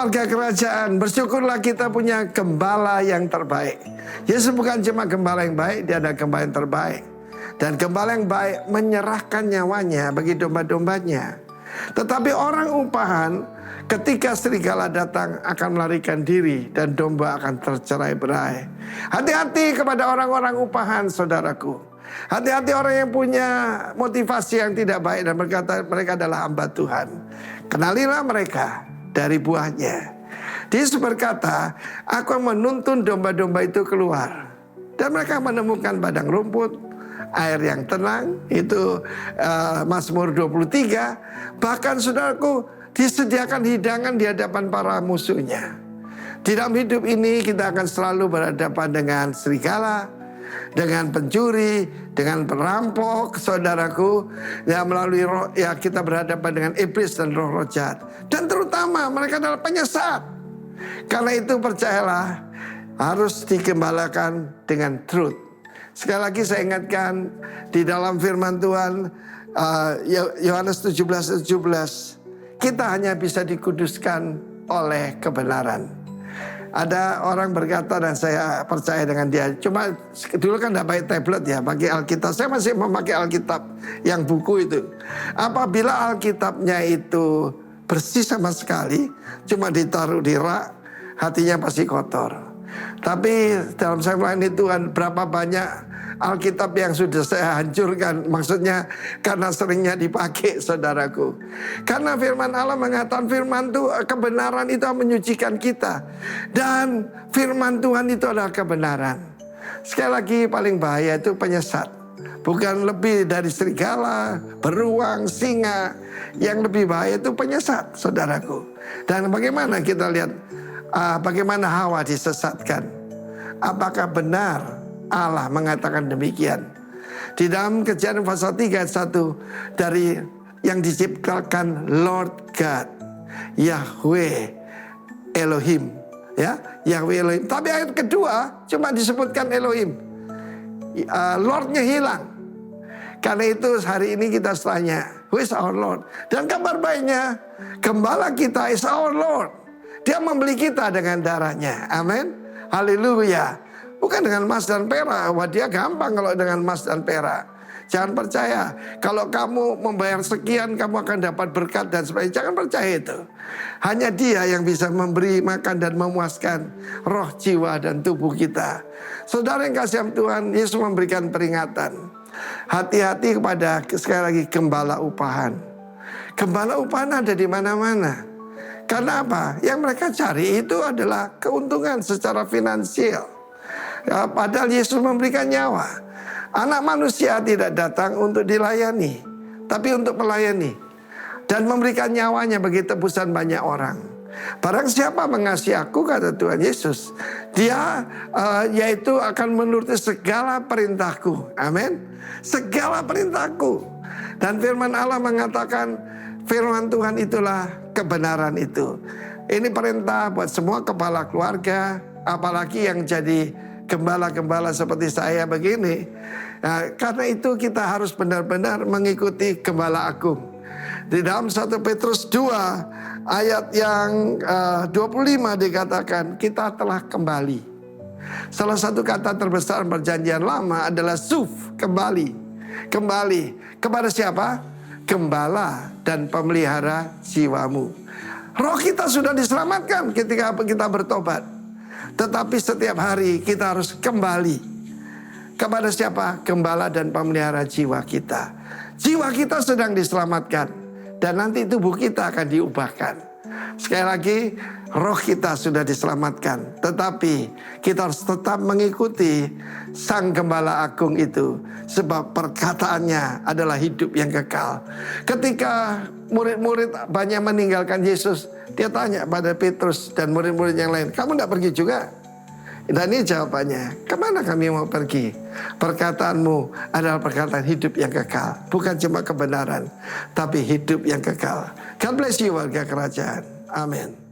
Warga kerajaan, bersyukurlah kita punya gembala yang terbaik. Yesus bukan cuma gembala yang baik, dia adalah gembala yang terbaik. Dan gembala yang baik menyerahkan nyawanya bagi domba-dombanya. Tetapi orang upahan, ketika serigala datang akan melarikan diri dan domba akan tercerai-berai. Hati-hati kepada orang-orang upahan, saudaraku. Hati-hati orang yang punya motivasi yang tidak baik dan berkata mereka adalah hamba Tuhan. Kenalilah mereka dari buahnya. Yesus berkata, aku menuntun domba-domba itu keluar. Dan mereka menemukan padang rumput, air yang tenang. Itu Mazmur 23. Bahkan saudaraku, disediakan hidangan di hadapan para musuhnya. Di dalam hidup ini kita akan selalu berhadapan dengan serigala, dengan pencuri, dengan perampok, saudaraku. Ya, melalui roh, ya kita berhadapan dengan iblis dan roh-roh jahat. Dan terutama mereka adalah penyesat. Karena itu percayalah, harus digembalakan dengan truth. Sekali lagi saya ingatkan, di dalam firman Tuhan Yohanes 17:17, kita hanya bisa dikuduskan oleh kebenaran. Ada orang berkata dan saya percaya dengan dia. Cuma dulu kan tidak pakai tablet ya, pakai Alkitab. Saya masih memakai Alkitab yang buku itu. Apabila Alkitabnya itu bersih sama sekali, cuma ditaruh di rak, hatinya pasti kotor. Tapi dalam saya melayani Tuhan, berapa banyak Alkitab yang sudah saya hancurkan. Maksudnya karena seringnya dipakai, saudaraku. Karena firman Allah mengatakan firman Tuhan, kebenaran itu menyucikan kita. Dan firman Tuhan itu adalah kebenaran. Sekali lagi paling bahaya itu penyesat. Bukan lebih dari serigala, beruang, singa. Yang lebih bahaya itu penyesat, saudaraku. Dan bagaimana kita lihat bagaimana Hawa disesatkan. Apakah benar Allah mengatakan demikian? Di dalam Kejadian pasal 3 ayat 1, dari yang diciptakan Lord God, Yahweh Elohim, ya, Yahweh Elohim. Tapi ayat kedua cuma disebutkan Elohim, Lordnya hilang. Karena itu hari ini kita tanya, who is our Lord? Dan kabar baiknya, gembala kita is our Lord. Dia membeli kita dengan darahnya. Amin. Haleluya. Bukan dengan emas dan perak. Wah, dia gampang kalau dengan emas dan perak. Jangan percaya. Kalau kamu membayar sekian, kamu akan dapat berkat dan sebagainya. Jangan percaya itu. Hanya dia yang bisa memberi makan dan memuaskan roh, jiwa, dan tubuh kita. Saudara yang kasih Tuhan, Yesus memberikan peringatan. Hati-hati kepada, sekali lagi, gembala upahan. Gembala upahan ada di mana-mana. Karena apa? Yang mereka cari itu adalah keuntungan secara finansial. Ya, padahal Yesus memberikan nyawa. Anak manusia tidak datang untuk dilayani, tapi untuk melayani. Dan memberikan nyawanya bagi tebusan banyak orang. Barang siapa mengasihi aku, kata Tuhan Yesus, dia yaitu akan menuruti segala perintahku. Amin. Segala perintahku. Dan firman Allah mengatakan, firman Tuhan itulah kebenaran itu. Ini perintah buat semua kepala keluarga, apalagi yang jadi gembala-gembala seperti saya begini. Nah, karena itu kita harus benar-benar mengikuti gembala agung. Di dalam 1 Petrus 2 ayat yang 25 dikatakan kita telah kembali. Salah satu kata terbesar perjanjian lama adalah suf, kembali. Kembali kepada siapa? Gembala dan pemelihara jiwamu. Roh kita sudah diselamatkan ketika kita bertobat. Tetapi setiap hari kita harus kembali kepada siapa? Gembala dan pemelihara jiwa kita. Jiwa kita sedang diselamatkan. Dan nanti tubuh kita akan diubahkan. Sekali lagi, roh kita sudah diselamatkan. Tetapi kita harus tetap mengikuti Sang Gembala Agung itu. Sebab perkataannya adalah hidup yang kekal. Ketika murid-murid banyak meninggalkan Yesus, dia tanya pada Petrus dan murid-murid yang lain, kamu tidak pergi juga? Dan ini jawabannya, kemana kami mau pergi? Perkataanmu adalah perkataan hidup yang kekal. Bukan cuma kebenaran, tapi hidup yang kekal. God bless you warga kerajaan. Amin.